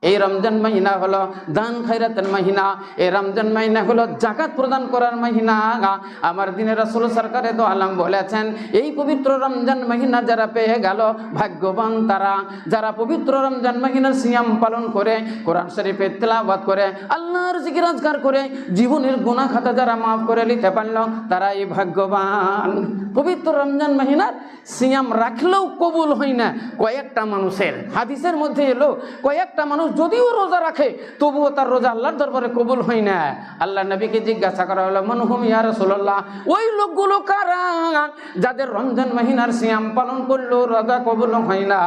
এই রমজান মাহিনা হলো দান খায়রাতের মাহিনা, এই রমজান মাহিনা হলো যাকাত প্রদান করার মাহিনা। আমার দিনের রাসূল সরকারে দো আলম বলেছেন, এই পবিত্র রমজান মাহিনা যারা পেয়ে গেল ভাগ্যবান তারা, যারা পবিত্র রমজান মাহিনার সিয়াম পালন করে, কোরআন শরীফে তেলাওয়াত করে, আল্লাহর জিকির আজকার করে জীবনের গুনাহ খাতা যারা মাফ করে নিতে পারল তারাই ভাগ্যবান। পবিত্র রমজান মাহিনার সিয়াম রাখলেও কবুল হয় না কয়েকটা মানুষের। হাদিসের মধ্যে এলো কয়েকটা মানুষ যদিও রোজা রাখে তবুও তার রোজা আল্লাহর দরবারে কবুল হয় না। আল্লাহ নবীকে জিজ্ঞাসা করা হলো, মান হুম ইয়া রাসূলুল্লাহ, ওই লোকগুলো কারা যাদের রমজান মাহিনার সিয়াম পালন করলো রোজা কবুল হয় না?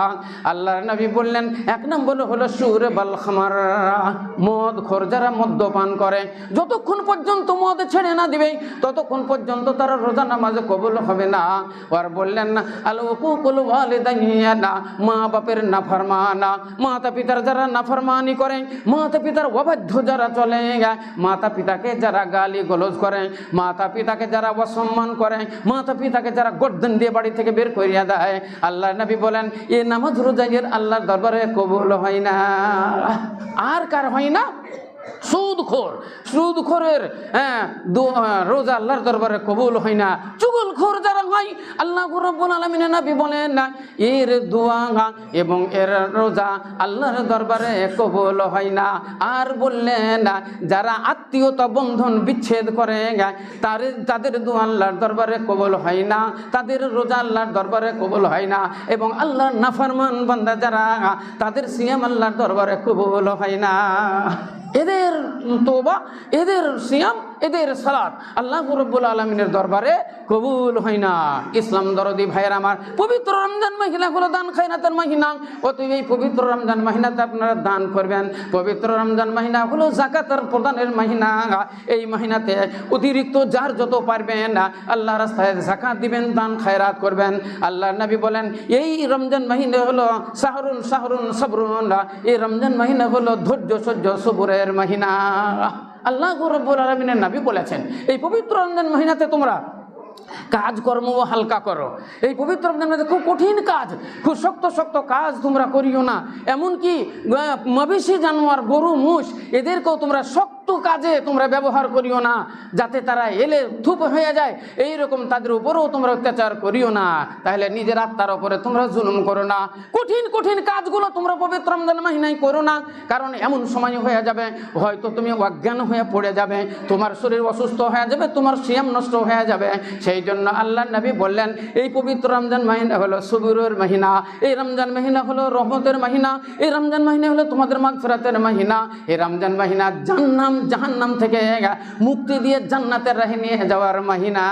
আল্লাহর নবী বললেন, এক নম্বর হলো শুরবাল খামার, মদ খোর, যারা মদ্যপান করে, যতক্ষণ পর্যন্ত মদ ছেড়ে না দিবে ততক্ষণ পর্যন্ত তার রোজা নামাজ কবুল হবে না। আর বললেন না আল উকুকুল ওয়ালিদাইনা, মা বাপের নাফরমানা, মাতা পিতার যারা নাফরমানি করে, মাতা পিতার অবাধ্য যারা চলে, মাতা পিতাকে যারা গালি গলজ করে, মাতা পিতাকে যারা অসম্মান করে, মাতা পিতাকে যারা গর্দন দিয়ে বাড়ি থেকে বের করিয়া দেয়, আল্লাহ নবী বলেন এই নামাজ রোজার আল্লাহর দরবারে কবুল হয় না। আর কার হয় না? সুদখোর, সুদখোরের রোজা আল্লাহর দরবারে কবুল হয় না। চুগলখোর যারা হয়, আল্লাহ রাব্বুল আলামিনের নবী বলেন না এর দোয়া এবং এর রোজা আল্লাহর দরবারে কবুল হয় না। আর বললেন না যারা আত্মীয়তা বন্ধন বিচ্ছেদ করে তাদের দোয়া আল্লাহর দরবারে কবুল হয় না, তাদের রোজা আল্লাহর দরবারে কবুল হয় না। এবং আল্লাহর নাফরমান বান্দা যারা, তাদের সিয়াম আল্লাহর দরবারে কবুল হয় না। এদের তওবা, এদের সিয়াম, এদের সালাত আল্লাহ রাব্বুল আলামিনের দরবারে কবুল হয় না। ইসলাম দরদি ভাইয়ের আমার, পবিত্র রমজান মাহিনা হলো দান খায়রাতের মাহিনা। অতএব এই পবিত্র রমজান মাহিনাতে আপনারা দান করবেন। পবিত্র রমজান মাহিনা হলো যাকাতের প্রদানের মাহিনা। এই মাহিনাতে অতিরিক্ত যার যত পারবেন আল্লাহ রাস্তায় যাকাত দিবেন, দান খায়রাত করবেন। আল্লাহ নবী বলেন এই রমজান মাহিনা হলো শাহরুন শাহরুন সবরুন, এই রমজান মাহিনা হলো ধৈর্য সহ্য সবুরের মাহিনা। আল্লাহ রাব্বুল আলামিনের নবী বলেছেন এই পবিত্র রমজান মাহিনাতে তোমরা কাজকর্ম হালকা করো। এই পবিত্র রমজান মাসে খুব কঠিন কাজ, খুব শক্ত শক্ত কাজ তোমরা করিও না। এমনকি মবেশি জানোয়ার, গরু মুষ, এদেরকেও তোমরা শক্ত কাজে তোমরা ব্যবহার করিও না, যাতে তারা এলে থুপ হয়ে যায়। এইরকম তাদের উপরেও তোমরা অত্যাচার করিও না, তাহলে নিজের আত্মার উপরে তোমরা জুলুম করো না। কঠিন কঠিন কাজগুলো তোমরা পবিত্র রমজান মাহিনায় করো না, কারণ এমন সময় হয়ে যাবে হয়তো তুমি অজ্ঞান হয়ে পড়ে যাবে, তোমার শরীর অসুস্থ হয়ে যাবে, তোমার সিয়াম নষ্ট হয়ে যাবে। সেই জন্য আল্লাহ নবী বললেন এই পবিত্র রমজান মাহিনা হলো সবুরের মাহিনা, এই রমজান মাহিনা হলো রহমতের মাহিনা, এই রমজান মাহিনা হলো তোমাদের মাগফিরাতের মাহিনা। এই রমজান মাহিনা জাহান্নাম থেকে মুক্তি দিয়ে জান্নাতের রাহে নিয়ে যাওয়ার মাহিনা।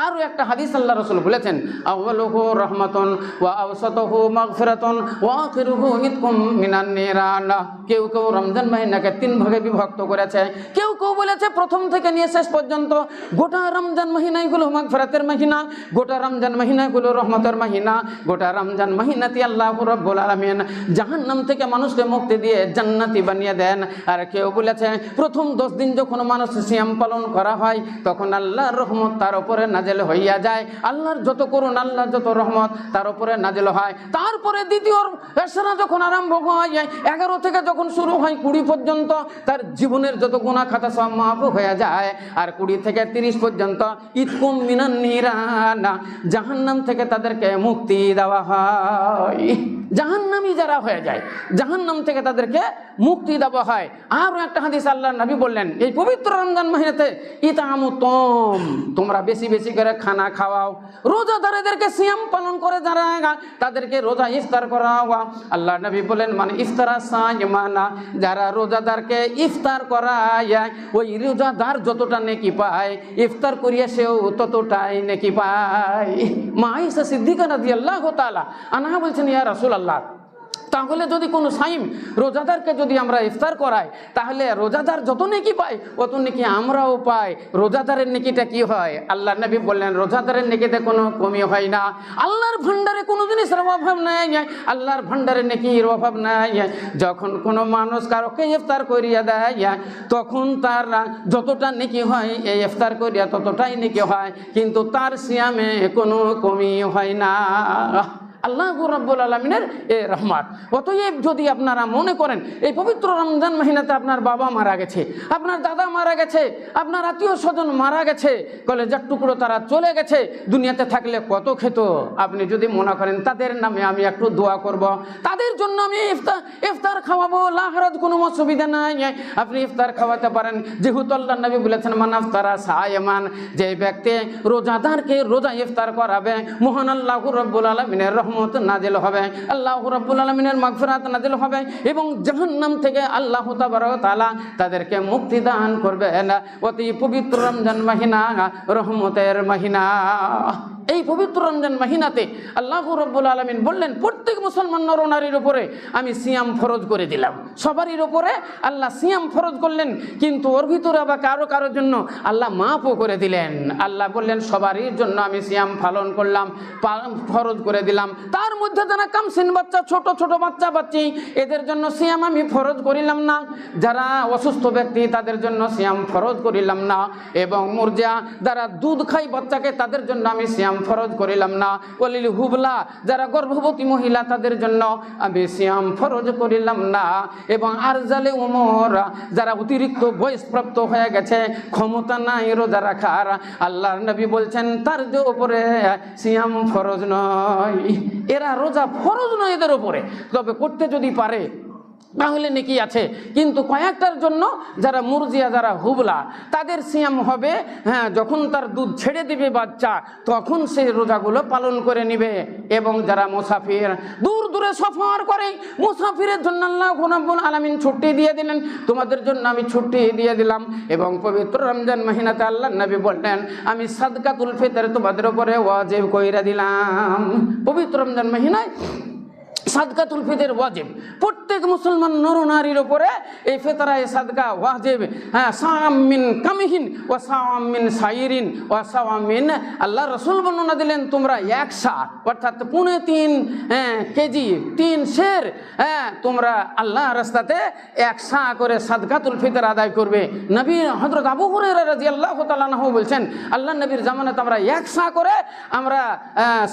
আরও একটা হাদিস আল্লাহ রাসূল বলেছেন আউয়ালুহু রাহমাতুন ওয়া আওসাতুহু মাগফিরাতুন ওয়া আখিরুহু ইতকুম মিনান নিরান। কেউ কেউ রমজান মাহিনাকে 3 ভাগে বিভক্ত করেছে। কেউ কেউ বলেছে প্রথম থেকে নিয়ে শেষ পর্যন্ত গোটা রমজান মাহিনাই হলো মাগফিরাতের মাহিনা, গোটা রমজান মাহিনাই হলো রহমতের মাহিনা, গোটা রমজান মাহিনাতে আল্লাহ রাব্বুল আলামিন জাহান্নাম থেকে মানুষকে মুক্তি দিয়ে জান্নাতি বানিয়ে দেন। আর কেউ বলেছে প্রথম 10 দিন যখন মানুষ সিয়াম পালন করা হয় তখন আল্লাহর রহমত তার উপরে নাজেল হইয়া যায়, আল্লাহর যত করুণ, আল্লাহর যত রহমত তার উপরে নাজেল হয়। তারপরে দ্বিতীয় পেশারা যখন আরম্ভ হয় 11 থেকে যখন শুরু হয় 20 পর্যন্ত তার জীবনের যত গুনাহ খাতা সব মাফ হয়ে যায়। আর 20 থেকে 30 পর্যন্ত ইতকুম মিনান নিরান, জাহান্নাম থেকে তাদেরকে মুক্তি দেওয়া হয়। জাহান্নামী যারা হয়ে যায় জাহান্নাম থেকে তাদেরকে মুক্তি দেওয়া হয়। আরও একটা হাদিস আল্লাহর নবী বললেন এই পবিত্র রমজান মাহিনাতে ইতামুতম, তোমরা বেশি বেশি করে খানা খাওয়াও। রোজাদারদেরকে সিয়াম পালন করে যারা তাদেরকে রোজা ইফতার করাও। আল্লাহর নবী বলেন মানে ইফতারা সাইমানা, যারা রোজাদারকে ইফতার করায় ওই রোজাদার যতটা নেকি পায় ইফতার করিয়া সেও ততটাই নেকি পায়। মা আয়েশা সিদ্দিকা রাদিয়াল্লাহু তাআলা আনহা বলছেন ইয়া রাসূলুল্লাহ, তাহলে যদি কোনো সাইম রোজাদারকে যদি আমরা ইফতার করাই তাহলে রোজাদার যত নেকি পায় অত নেকি আমরাও পাই। রোজাদারের নেকিটা কি হয়? আল্লাহ নবী বললেন রোজাদারের নেকিতে কোনো কমি হয় না। আল্লাহর ভান্ডারে কোনো জিনিসের অভাব নাই, আল্লাহর ভান্ডারে নেকির অভাব নাই। যখন কোনো মানুষ কারোকে ইফতার করিয়া দেয় তখন তার যতটা নেকি হয় এই ইফতার করিয়া ততটাই নেকি হয়, কিন্তু তার সিয়ামে কোনো কমি হয় না। আল্লাহ রাব্বুল আলামিনের এই রহমত। অতএব যদি আপনারা মনে করেন এই পবিত্র রমজান মাহিনাতে আপনার বাবা মারা গেছে, আপনার দাদা মারা গেছে, আপনার আত্মীয় স্বজন মারা গেছে, কলেজার টুকরো তারা চলে গেছে, দুনিয়াতে থাকলে কত খেত, আপনি যদি মনে করেন তাদের নামে আমি একটু দোয়া করব, তাদের জন্য আমি ইফতার খাওয়াবো, লা হারাজ, কোনো অসুবিধা নাই, আপনি ইফতার খাওয়াতে পারেন। যেহেতু আল্লাহর নবী বলেছেন মান আফতারা সায়মান, যে ব্যক্তি রোজাদারকে রোজা ইফতার করাবে, মহান আল্লাহ রাব্বুল আলামিনের রহমত নাজিল হবে, আল্লাহ রাব্বুল আলামিনের মাগফিরাত নাজিল হবে এবং জাহান্নাম থেকে আল্লাহ তাবারক ওয়া তাআলা তাদেরকে মুক্তি দান করবেন। অতি পবিত্র রমজান মাহিনা রহমতের মাহিনা। এই পবিত্র রমজান মাহিনাতে আল্লাহ রাব্বুল আলামিন বললেন প্রত্যেক মুসলমান নরনারীর উপরে আমি সিয়াম ফরজ করে দিলাম। সবারই উপরে আল্লাহ সিয়াম ফরজ করলেন, কিন্তু ওর ভিতরে আবার কারো জন্য আল্লাহ মাফও করে দিলেন। আল্লাহ বললেন সবারই জন্য আমি সিয়াম পালন করলাম, ফরজ করে দিলাম। তার মধ্যে যারা কামসিন বাচ্চা, ছোট ছোট বাচ্চা বাচ্চি, এদের জন্য সিয়াম আমি ফরজ করিলাম না। যারা অসুস্থ ব্যক্তি তাদের জন্য সিয়াম ফরজ করিলাম না। এবং মুরজা যারা দুধ খায় বাচ্চাকে, তাদের জন্য আমি সিয়াম ফরজ করিলাম না। ওয়ালিল হুবলা যারা গর্ভবতী মহিলা, তাদের জন্য আমি সিয়াম ফরজ করিলাম না। এবং আরজালে উমর যারা অতিরিক্ত বয়সপ্রাপ্ত হয়ে গেছে, ক্ষমতা নাই রোজা রাখার, আল্লাহর নবী বলছেন তার যে উপরে সিয়াম ফরজ নয়, এরা রোজা ফরজ নয় এদের উপরে, তবে করতে যদি পারে তাহলে নেকি আছে। কিন্তু কয়েকটার জন্য যারা মুরজিয়া, যারা হুবলা, তাদের সিয়াম হবে যখন তার দুধ ছেড়ে দিবে বাচ্চা, তখন সেই রোজাগুলো পালন করে নিবে। এবং যারা মুসাফির, দূর দূরে সফর করে, মুসাফিরের জন্য আল্লাহ রাব্বুল আলামিন ছুটি দিয়ে দিলেন, তোমাদের জন্য আমি ছুটি দিয়ে দিলাম। এবং পবিত্র রমজান মাহিনাতে আল্লাহ নবী বললেন আমি সাদকাতুল ফিতর তোমাদের উপরে ওয়াজিব কইরা দিলাম। পবিত্র রমজান মাহিনায় সাদকাতুল ফিতর ওয়াজিব, প্রত্যেক মুসলমান নরনারীর উপরে এই ফিতরায়ে সাদকা ওয়াজিব। সাম মিন কামিহিন ওয়া সাম মিন সাইরিন ওয়া সাম মিন, আল্লাহ রাসূল বর্ণনা দিলেন তোমরা 1 সা অর্থাৎ 3.5 কেজি 3 সের তোমরা আল্লাহ রাস্তাতে 1 সা করে সাদকাতুল ফিতর আদায় করবে। নবী হযরত আবু হুরায়রা রাদিয়াল্লাহু তাআলা আনহু বলছেন আল্লাহ নবীর জামানাতে আমরা 1 সা করে আমরা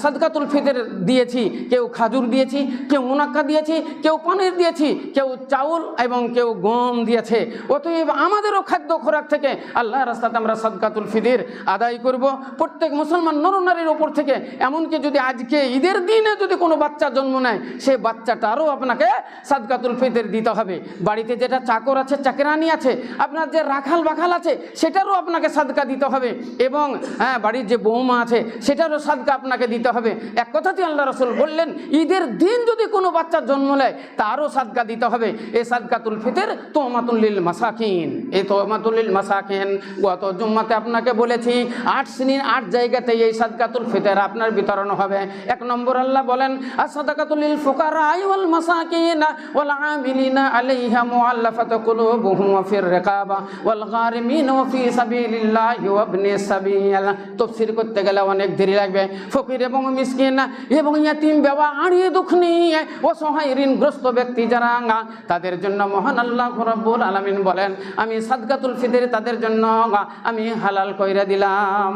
সাদকাতুল ফিতর দিয়েছি। কেউ খাজুর দিয়েছি, কেউ মুনাক্কা দিয়েছি, কেউ পনির দিয়েছি, কেউ চাউল এবং কেউ গম দিয়েছে। অতএব আমাদেরও খাদ্য খোরাক থেকে আল্লাহর রাস্তাতে আমরা সাদকাতুল ফিতর আদায় করব প্রত্যেক মুসলমান নরনারীর উপর থেকে। এমনকি যদি আজকে ঈদের দিনে যদি কোনো বাচ্চা জন্ম নেয়, সেই বাচ্চাটারও আপনাকে সাদকাতুল ফিতর দিতে হবে। বাড়িতে যেটা চাকর আছে, চাকরানি আছে, আপনার যে রাখাল বাখাল আছে, সেটারও আপনাকে সাদকা দিতে হবে। এবং বাড়ির যে বৌমা আছে, সেটারও সাদকা আপনাকে দিতে হবে। এক কথাতে আল্লাহ রাসূল বললেন ঈদের দিন যদি কোনো বাচ্চা জন্ম নেয়, তারও সাদকা দিতে হবে। এই সাদকাতুল ফিতর তুমাতুল লিল মাসাকিন, এই তুমাতুল লিল মাসাকিন গত জুম্মাতে আপনাকে বলেছি 8 শ্রেণীর 8 জায়গাতে এই সাদকাতুল ফিতর আপনার বিতরণ হবে। 1 নম্বর আল্লাহ বলেন আস-সাদাকাতুল লিল ফুকারা ওয়াল মাসাকিন ওয়াল আমিলিনা আলাইহা মুআল্লাফাতু কুলুবুহুম ওয়া ফির রিকাবা ওয়াল গারিমিন ওয়া ফি সাবিলিল্লাহি ওয়া ইবনিস সাবিল। তাফসীর করতে গেলে অনেক দেরি লাগবে। ফকির এবং মিসকিন এবং ইয়াতীম, বেওয়া, আড়িয়ে দুঃখী, অসহায়, ঋণগ্রস্ত ব্যক্তি যারা, তাদের জন্য মহান আল্লাহ রাব্বুল আলামিন বলেন আমি সাদকাতুল ফিতর তাদের জন্য আমি হালাল কইরা দিলাম।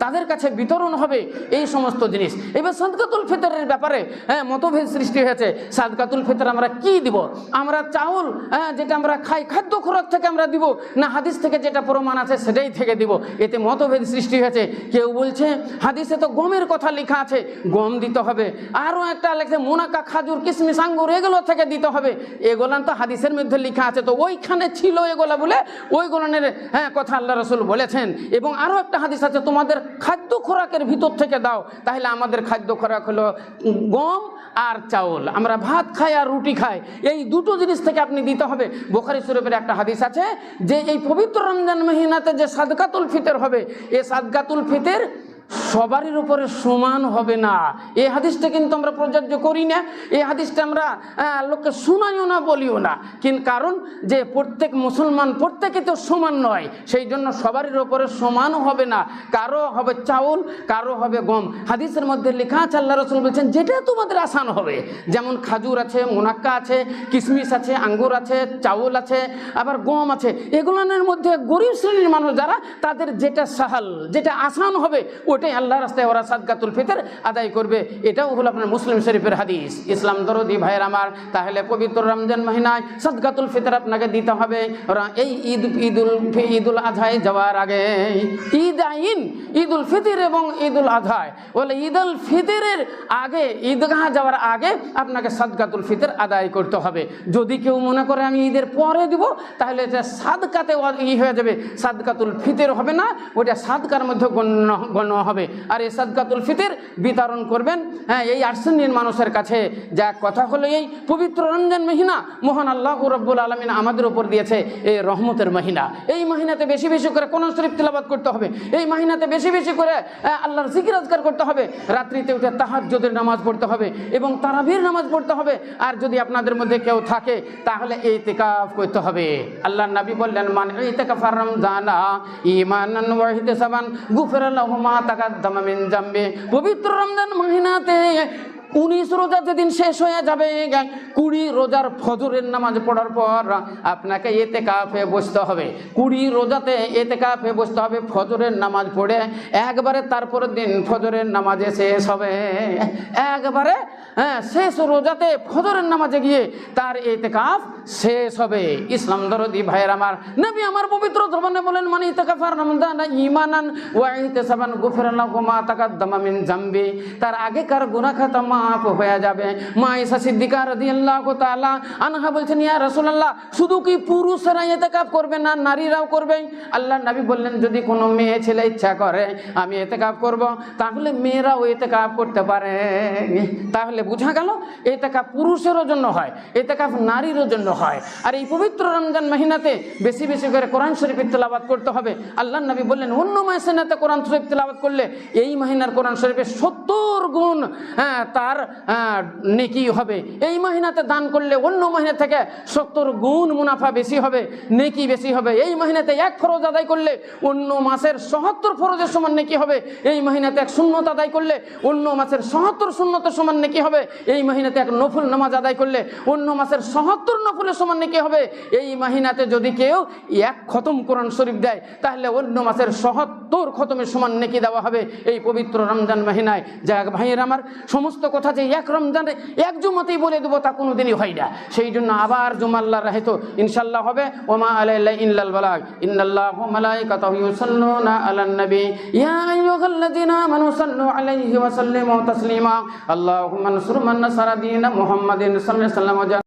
তাদের কাছে বিতরণ হবে এই সমস্ত জিনিস। এবার সাদকাতুল ফিতরের ব্যাপারে মতভেদ সৃষ্টি হয়েছে। সাদকাতুল ফিতর আমরা কি দিব? আমরা চাউল যেটা আমরা খাই, খাদ্য খোরাক থেকে আমরা দিব, না হাদিস থেকে যেটা প্রমাণ আছে সেটাই থেকে দিব? এতে মতভেদ সৃষ্টি হয়েছে। কেউ বলছে হাদিসে তো গমের কথা লেখা আছে, গম দিতে হবে। আরও একটা লেখছে মুনাক্কা, খাজুর, কিশমিশ, আঙ্গুর, এগুলো থেকে দিতে হবে। এগুলান তো হাদিসের মধ্যে লেখা আছে, তো ওইখানে ছিল এগুলা বলে ওইগুলানের কথা আল্লাহ রাসূল বলেছেন। এবং আরও একটা হাদিস আছে তোমাদের খাদ্য খোরাকের ভিতর থেকে দাও। তাহলে আমাদের খাদ্য খোরাক হলো গম আর চাউল, আমরা ভাত খাই আর রুটি খাই, এই দুটো জিনিস থেকে আপনি দিতে হবে। বুখারী শরীফের একটা হাদিস আছে যে এই পবিত্র রমজান মাহিনাতে যে সাদকাতুল ফিতর হবে, এই সাদকাতুল ফিতর সবারই উপরে সমান হবে না। এই হাদিসটা কিন্তু আমরা প্রযোজ্য করি না, এই হাদিসটা আমরা লোককে শোনাইও না, বলিও না। কিন্তু কারণ যে প্রত্যেক মুসলমান প্রত্যেকে তো সমান নয়, সেই জন্য সবারই উপরে সমান হবে না। কারো হবে চাউল, কারো হবে গম। হাদিসের মধ্যে লেখা আছে, আল্লাহ রাসূল বলছেন যেটা তোমাদের আসান হবে, যেমন খাজুর আছে, মুনাক্কা আছে, কিশমিশ আছে, আঙ্গুর আছে, চাউল আছে, আবার গম আছে। এগুলোর মধ্যে গরিব শ্রেণীর মানুষ যারা, তাদের যেটা সাহাল, যেটা আসান হবে ওটাই আল্লাহ রাস্তায় ওরা সাদকাতুল ফিতর আদায় করবে। এটাও হলো আপনার মুসলিম শরীফের হাদিস। ইসলাম দরদি ভাইয়ের আমার, তাহলে পবিত্র রমজান মাহিনায় সাদকাতুল ফিতর আপনাকে দিতে হবে। এই ঈদুল আজহায় যাওয়ার আগে, ঈদ আইন, ঈদুল ফিতর এবং ঈদুল আজহায় বলে ঈদুল ফিতরের আগে, ঈদগাহ যাওয়ার আগে আপনাকে সাদকাতুল ফিতর আদায় করতে হবে। যদি কেউ মনে করে আমি ঈদের পরে দিব, তাহলে এটা সাদকাতে হয়ে যাবে, সাদকাতুল ফিতর হবে না, ওটা সাদকার মধ্যে গণ্য হবে। আর এই সাদকাতুল ফিতর বিতরণ করবেন এই 8 শ্রেণীর মানুষের কাছে। যা কথা হলো, এই পবিত্র রমজান মহিনা মহান আল্লাহ রাব্বুল আলামিন আমাদের উপর দিয়েছে এই রহমতের মহিনা। এই মহিনাতে বেশি বেশি করে কোরআন শরীফ তিলাওয়াত করতে হবে। এই মহিনাতে বেশি বেশি করে আল্লাহর জিকির আজকার করতে হবে। রাত্রিতে উঠে তাহাজ্জুদের নামাজ পড়তে হবে এবং তারাবির নামাজ পড়তে হবে। আর যদি আপনাদের মধ্যে কেউ থাকে, তাহলে ইতিকাফ করতে হবে। আল্লাহর নবী বললেন, মান ইতিকাফা রমজানা ঈমানান ওয়া ইহতিসাবান গুফিরা লাহু মা তাকাদ্দামা মিন যামবি। পবিত্র রমজান মহিনাতে 19 রোজা যেদিন শেষ হয়ে যাবে, 20 রোজার ফজরের নামাজ পড়ার পর আপনাকে ইতিকাফে বসতে হবে। 20 রোজাতে ইতিকাফে বসতে হবে, ফজরের নামাজ পড়ে একবারে তারপরের দিন ফজরের নামাজে শেষ হবে। একবারে শেষ রোজাতে ফজরের নামাজে গিয়ে তার ইতিকাফ শেষ হবে। ইসলাম দরদি ভাইয়ের আমার, নবী আমার পবিত্র জবানে বলেন, মান ইতিকাফা রমজান ঈমানান ওয়া ইহতিসাবান গুফিরা লাহু মা তাকাদ্দামা মিন যামবি। তার আগেকার গুনাহ খাতা মাফ হয়ে যাবে। মা আয়েশা সিদ্দিকা রাদিয়াল্লাহু তাআলা আনহা বলছেন, ইয়া রাসূলুল্লাহ, শুধু কি পুরুষরা ইতিকাফ করবে না নারীরাও করবে? আল্লাহর নবী বললেন, যদি কোনো মেয়ে ছেলে ইচ্ছা করে আমি ইতিকাফ করব, তাহলে মেয়েরাও ইতিকাফ করতে পারে। তাহলে বোঝা গেল ইতিকাফ পুরুষেরও জন্য হয়, ইতিকাফ নারীরও জন্য হয়। আর এই পবিত্র রমজান মহিনাতে বেশি বেশি করে কোরআন শরীফ তিলাওয়াত করতে হবে। আল্লাহর নবী বললেন, অন্য মাসেনাতে কোরআন শরীফ তিলাওয়াত করলে এই মহিনার কোরআন শরীফের 70 গুণ তার নেকি হবে। এই মহিনাতে দান করলে অন্য মহিনা থেকে 70 গুণ মুনাফা বেশি হবে, নেকি বেশি হবে। এই মহিনাতে 1 ফরজ আদায় করলে অন্য মাসের ৭৭ ফরজের সমান নেকি হবে। এই মহিনাতে 1 সুন্নত আদায় করলে অন্য মাসের ৭৭ সুন্নতের সমান নেকি হবে। এই মহিনাতে 1 নফল নামাজ আদায় করলে অন্য মাসের ৭৭ নফলের সমান নেকি হবে। এই মহিনাতে যদি কেউ 1 খতম কোরআন শরীফ দেয়, তাহলে অন্য মাসের ৭৭ খতমের সমান নেকি দেওয়া হবে এই পবিত্র রমজান মহিনায়। যাক ভাইয়ের আমার, সমস্ত কথা যে এক রমজানে এক জুমাতেই বলে দেবো তা কোনোদিনই হয় না। সেই জন্য আবার জুমাল্লাহ রাহেতো ইনশাল্লাহ হবে। ওমা আলাইনা ইল্লাল বালাগ, ইন্নাল্লাহু ওয়া মালাইকাতাহু ইউসাল্লুনা আলান নবী ইয়া আইয়ুহাল্লাযীনা আমানু সাল্লু আলাইহি ওয়া সাল্লিমু তাসলিমা। আল্লাহুম্মা নসুর মান নাসারা দীনা মুহাম্মাদিন সাল্লাল্লাহু আলাইহি ওয়া সাল্লাম।